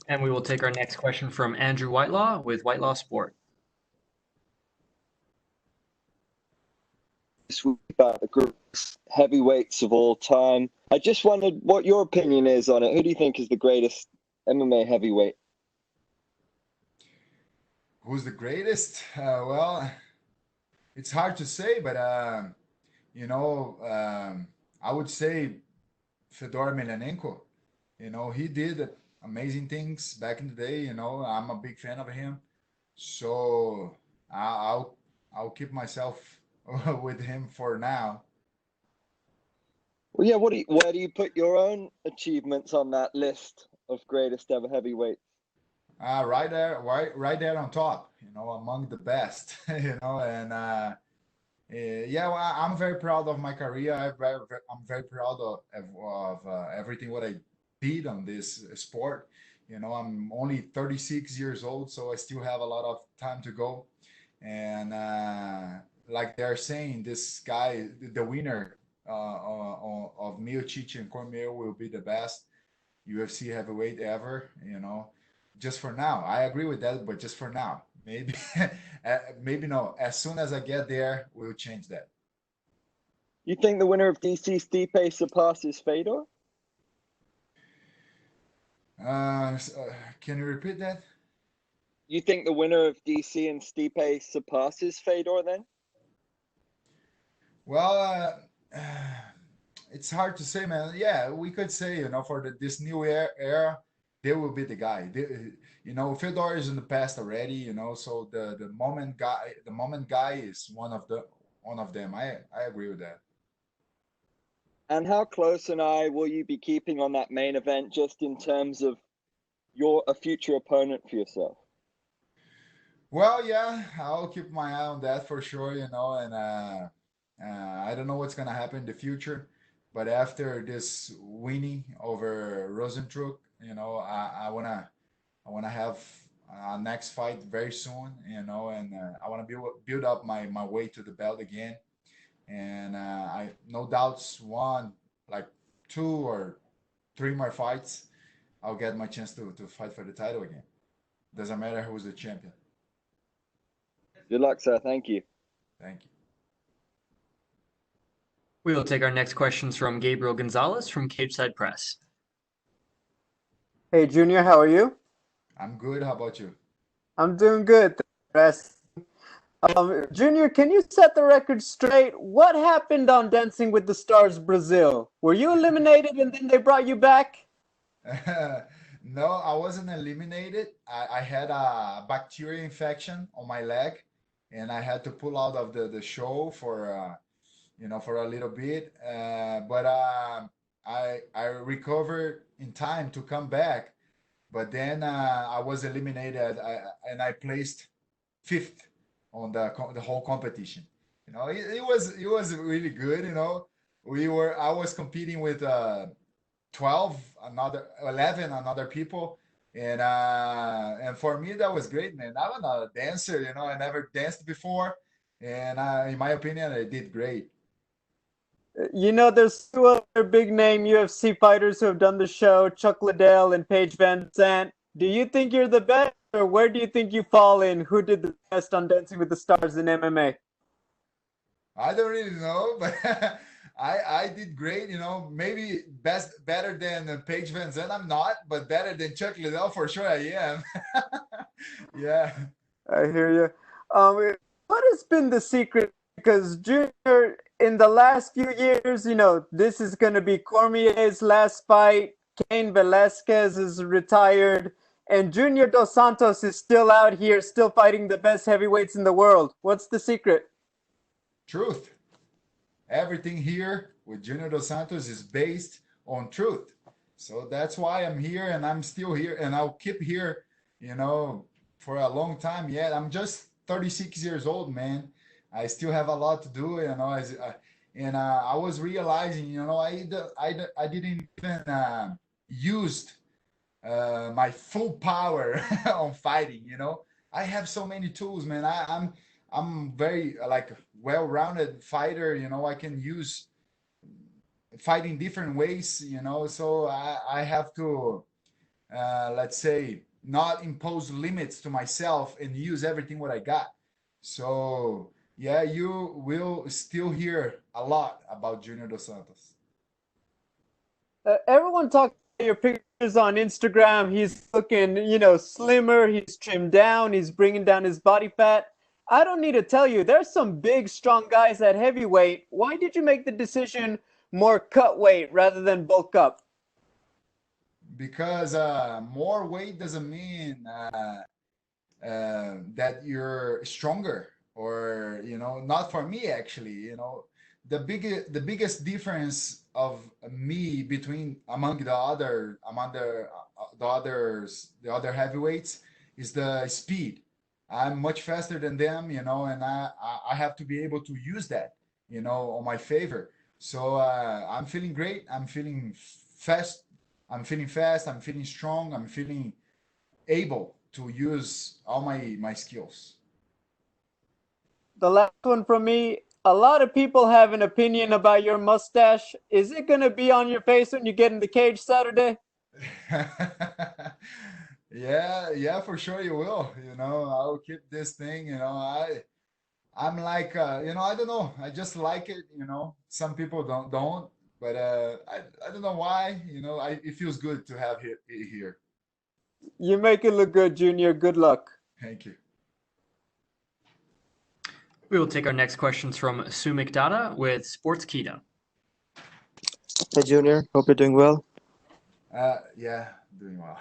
And we will take our next question from Andrew Whitelaw with Whitelaw Sport. This week about the greatest heavyweights of all time. I just wondered what your opinion is on it. Who do you think is the greatest MMA heavyweight? Who's the greatest? Well, it's hard to say, but I would say Fedor Emelianenko. He did amazing things back in the day. I'm a big fan of him, so I'll keep myself with him for now. Well, yeah. Where do you put your own achievements on that list of greatest ever heavyweights? Right there, right there on top. Among the best. And yeah, well, I'm very proud of my career. I'm very proud of everything what I did on this sport. I'm only 36 years old, so I still have a lot of time to go. And like they're saying, this guy, the winner of Miocic and Cormier will be the best UFC heavyweight ever. Just for now. I agree with that, but just for now. Maybe, maybe no. As soon as I get there, we'll change that. You think the winner of DC Stipe surpasses Fedor? Can you repeat that? You think the winner of DC and Stipe surpasses Fedor then? Well, it's hard to say, man. Yeah, we could say, for this new era, they will be the guy. Fedor is in the past already, so the moment guy is one of them. I agree with that. And how close an eye will you be keeping on that main event just in terms of a future opponent for yourself? Well, yeah, I'll keep my eye on that for sure, and I don't know what's gonna happen in the future, but after this winning over Rosenstruck, I wanna have a next fight very soon, and I wanna build up my way to the belt again, and I no doubts one like 2 or 3 more fights, I'll get my chance to fight for the title again. Doesn't matter who's the champion. Good luck, sir. Thank you. Thank you. We will take our next questions from Gabriel Gonzalez from Cageside Press. Hey, Junior, how are you? I'm good. How about you? I'm doing good. Junior, can you set the record straight? What happened on Dancing with the Stars Brazil? Were you eliminated and then they brought you back? No, I wasn't eliminated. I had a bacteria infection on my leg, and I had to pull out of the show for a little bit. But I recovered in time to come back. But then I was eliminated, and I placed fifth on the whole competition. It was really good. I was competing with 11 another people, and for me that was great, man. I'm not a dancer, I never danced before, and in my opinion I did great. There's two other big name UFC fighters who have done the show, Chuck Liddell and Paige Van Zandt. Do you think you're the best, or where do you think you fall in? Who did the best on Dancing with the Stars in MMA? I don't really know, but I did great. Maybe better than Paige Van Zandt. I'm not, but better than Chuck Liddell for sure. I am. Yeah. I hear you. What has been the secret? Because Junior, in the last few years, this is going to be Cormier's last fight. Cain Velasquez is retired, and Junior Dos Santos is still out here, still fighting the best heavyweights in the world. What's the secret? Truth. Everything here with Junior Dos Santos is based on truth. So that's why I'm here, and I'm still here, and I'll keep here, for a long time yet. I'm just 36 years old, man. I still have a lot to do, and I was realizing, I didn't even use my full power on fighting. I have so many tools, man. I'm very like well-rounded fighter. I can use fight in different ways. So I have to let's say, not impose limits to myself and use everything what I got. So yeah, you will still hear a lot about Junior Dos Santos. Everyone talks about your pictures on Instagram. He's looking, slimmer. He's trimmed down. He's bringing down his body fat. I don't need to tell you, there's some big, strong guys at heavyweight. Why did you make the decision more cut weight rather than bulk up? Because more weight doesn't mean that you're stronger, or not for me actually. The biggest difference of me between among the other heavyweights is the speed. I'm much faster than them, and I have to be able to use that, on my favor. So I'm feeling great. I'm feeling fast. I'm feeling strong. I'm feeling able to use all my skills. The last one from me. A lot of people have an opinion about your mustache. Is it going to be on your face when you get in the cage Saturday? Yeah, yeah, for sure you will. I'll keep this thing. I'm like, I don't know. I just like it. Some people don't, but I don't know why. It feels good to have it here. You make it look good, Junior. Good luck. Thank you. We will take our next questions from Sumik Dada with Sportskeeda. Hey, Junior. Hope you're doing well. Yeah, doing well.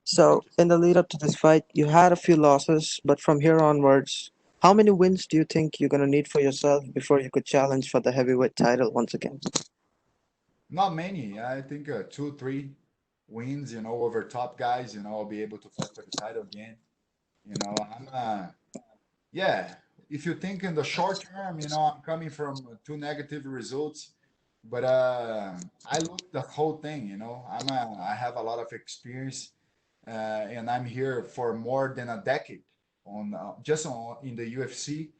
So, in the lead up to this fight, you had a few losses, but from here onwards, how many wins do you think you're going to need for yourself before you could challenge for the heavyweight title once again? Not many. I think 2, 3 wins, over top guys. I'll be able to fight for the title again. I'm yeah. If you think in the short term, I'm coming from 2 negative results, but I look the whole thing. I have a lot of experience, and I'm here for more than a decade on just in the UFC.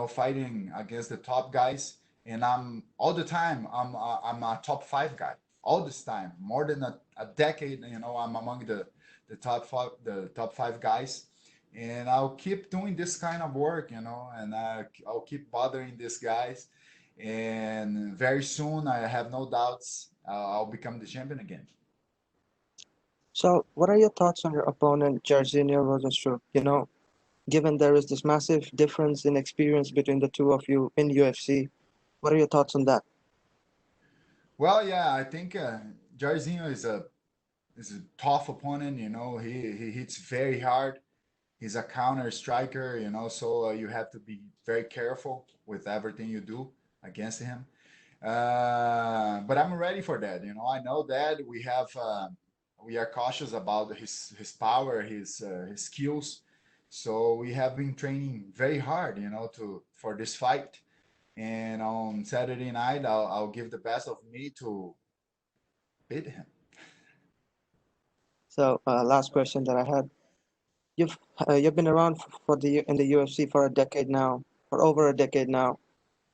Fighting against the top guys, and I'm all the time. I'm a top 5 guy all this time, more than a decade. I'm among the top 5 guys, and I'll keep doing this kind of work. And I'll keep bothering these guys, and very soon I have no doubts I'll become the champion again. So, what are your thoughts on your opponent, Jairzinho Rozenstruik? Given there is this massive difference in experience between the two of you in UFC, what are your thoughts on that? Well, yeah, I think Jairzinho is a tough opponent. He hits very hard. He's a counter striker. So you have to be very careful with everything you do against him. But I'm ready for that. I know that we are cautious about his power, his skills. So we have been training very hard, for this fight. And on Saturday night, I'll give the best of me to beat him. So, last question that I had. You've been around for the in the UFC for a decade now, for over a decade now.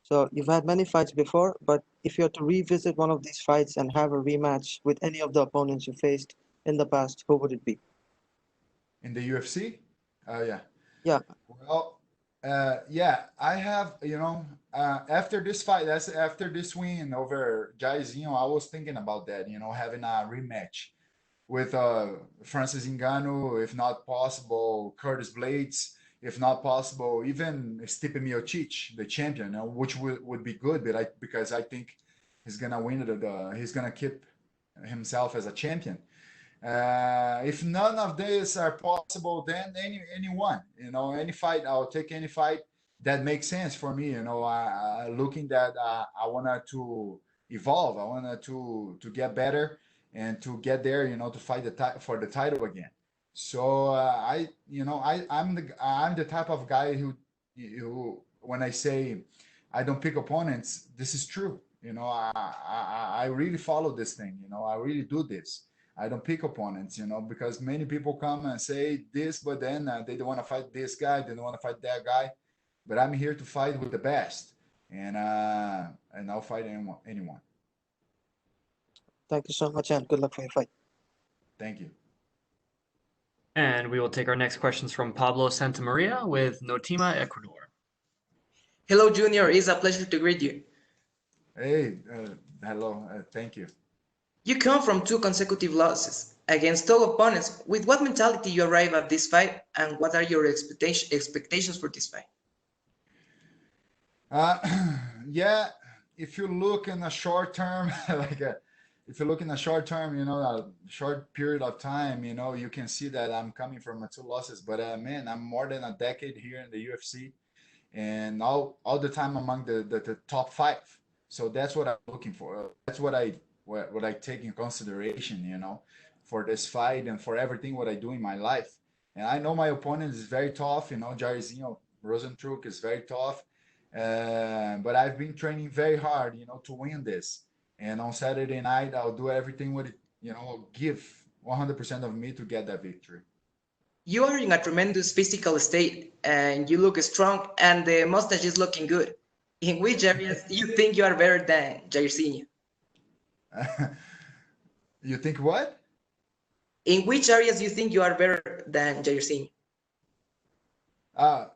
So you've had many fights before, but if you had to revisit one of these fights and have a rematch with any of the opponents you faced in the past, who would it be? In the UFC? Yeah. Yeah. Well, yeah, I have, after this fight, that's after this win over Jairzinho, I was thinking about that, having a rematch with Francis Ngannou, if not possible, Curtis Blades, if not possible, even Stipe Miocic, the champion, which would be good, because I think he's gonna win he's gonna keep himself as a champion. If none of these are possible, then anyone, any fight, I'll take any fight that makes sense for me. Looking that I wanted to evolve, I wanted to get better and to get there, to fight for the title again. So I'm the type of guy who when I say I don't pick opponents, this is true. I really follow this thing. I really do this. I don't pick opponents, because many people come and say this, but then they don't want to fight this guy, they don't want to fight that guy. But I'm here to fight with the best, and I'll fight anyone. Thank you so much, and good luck for your fight. Thank you. And we will take our next questions from Pablo Santamaria with Notima, Ecuador. Hello, Junior. It's a pleasure to greet you. Hey, hello. Thank you. You come from two consecutive losses against top opponents. With what mentality you arrive at this fight, and what are your expectations for this fight? Uh, yeah, if you look in a short term, if you look in a short term, a short period of time, you can see that I'm coming from two losses. But man, I'm more than a decade here in the UFC, and all the time among the top five. So that's what I'm looking for. That's what I take in consideration, for this fight and for everything what I do in my life. And I know my opponent is very tough. Jairzinho Rosenstruck is very tough. But I've been training very hard, to win this. And on Saturday night, I'll do everything with it, give 100% of me to get that victory. You are in a tremendous physical state, and you look strong, and the mustache is looking good. In which areas do you think you are better than Jairzinho? You think what? In which areas do you think you are better than Jairzinho? Uh,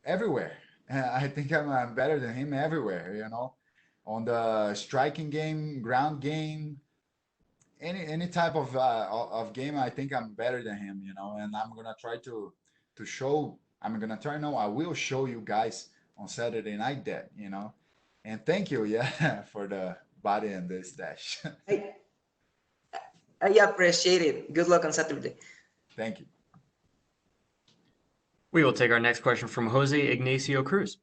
Everywhere. I think I'm better than him everywhere, on the striking game, ground game, any type of game. I think I'm better than him, and I'm gonna try to show. I'm gonna try. No, I will show you guys on Saturday night that, And thank you, yeah, for the body and the stash. I appreciate it. Good luck on Saturday. Thank you. We will take our next question from Jose Ignacio Cruz.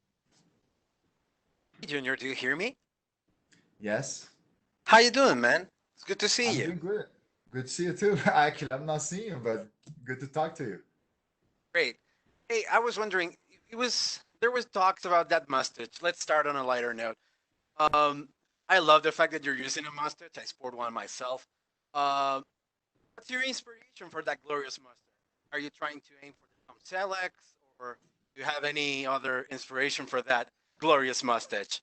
Hey, Junior, do you hear me? Yes. How you doing, man? It's good to see I'm you. doing good. Good to see you too. Actually, I'm not seeing you, but good to talk to you. Great. Hey, I was wondering, there was talks about that mustache. Let's start on a lighter note. I love the fact that you're using a mustache. I sport one myself. What's your inspiration for that glorious mustache? Are you trying to aim for the Tom Sellecks, or do you have any other inspiration for that glorious mustache?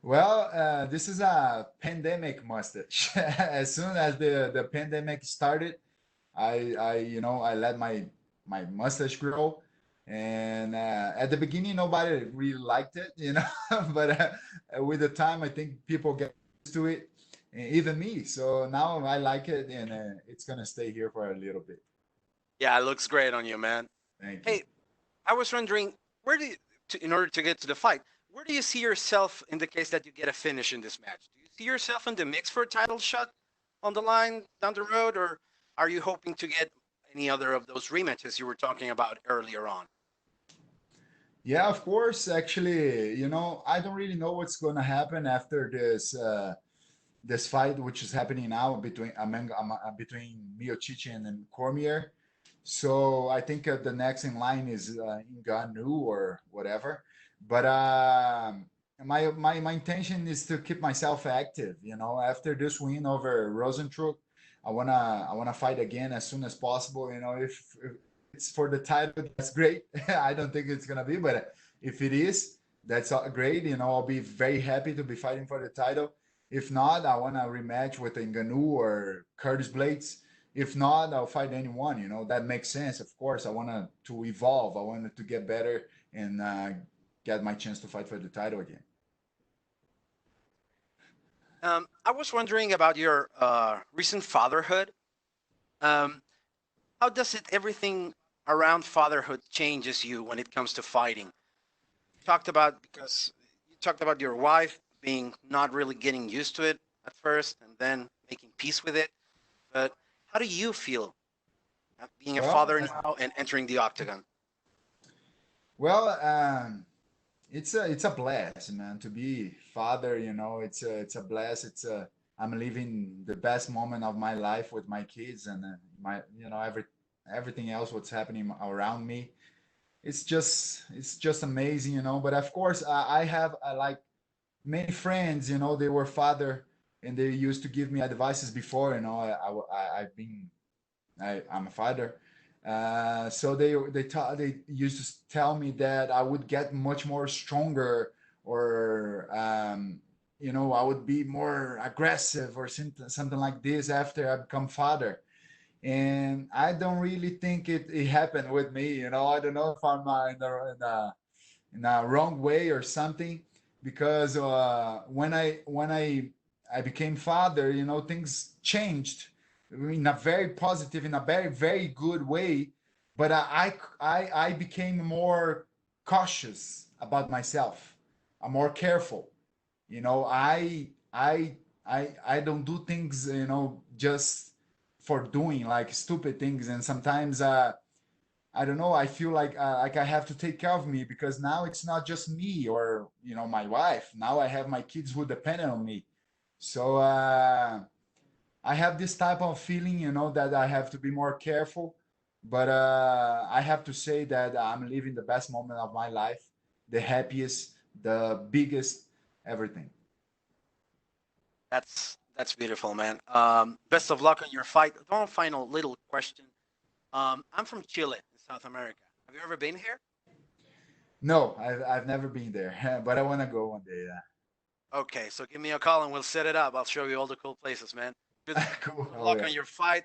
Well, this is a pandemic mustache. As soon as the pandemic started, I let my mustache grow, and at the beginning nobody really liked it, but with the time I think people get used to it, and even me. So now I like it, and it's gonna stay here for a little bit. Yeah, it looks great on you, man. Thank you. Hey, I was wondering, in order to get to the fight, where do you see yourself in the case that you get a finish in this match? Do you see yourself in the mix for a title shot on the line down the road, or are you hoping to get any other of those rematches you were talking about earlier on? Yeah, of course. Actually, I don't really know what's gonna happen after this fight, which is happening now between Miocic and Cormier. So I think the next in line is Ngannou or whatever. But my intention is to keep myself active. After this win over Rosenstruck, I wanna fight again as soon as possible. If it's for the title, that's great. I don't think it's gonna be, but if it is, that's great. I'll be very happy to be fighting for the title. If not, I want a rematch with Ngannou or Curtis Blades. If not, I'll fight anyone. That makes sense. Of course, I want to evolve. I wanted to get better and get my chance to fight for the title again. I was wondering about your recent fatherhood. How does everything around fatherhood changes you when it comes to fighting? Because you talked about your wife being not really getting used to it at first and then making peace with it. But how do you feel being a father now and entering the octagon? Well, it's a blast, man, to be father. It's a blast. I'm living the best moment of my life with my kids and everything else what's happening around me. It's just amazing. But of course, I have like many friends. They were father and they used to give me advices before. I'm a father. So they used to tell me that I would get much more stronger, or you know, I would be more aggressive or something like this after I become father. And I don't really think it happened with me. You know, I don't know if I'm in a wrong way or something, because when I became father, you know, things changed in a very positive, in a very good way. But I became more cautious about myself. I'm more careful. You know, I don't do things, you know, just for doing like stupid things. And sometimes I don't know, I feel like I have to take care of me, because now it's not just me or, you know, my wife. Now I have my kids who depend on me. So I have this type of feeling, you know, that I have to be more careful. But I have to say that I'm living the best moment of my life, the happiest, the biggest, everything. That's beautiful, man. Best of luck on your fight. One final little question. I'm from Chile, in South America. Have you ever been here? No, I've never been there, but I want to go one day. Yeah. Okay, so give me a call and we'll set it up. I'll show you all the cool places, man. Good, Cool. good Oh luck yeah. on your fight.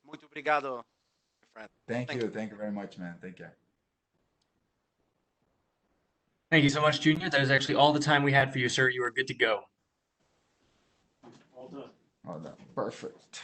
Muito obrigado, my friend. Thank Thank you. you. Thank you very much, man. Thank you. Thank you so much, Junior. That is actually all the time we had for you, sir. You are good to go. Oh, no. Perfect.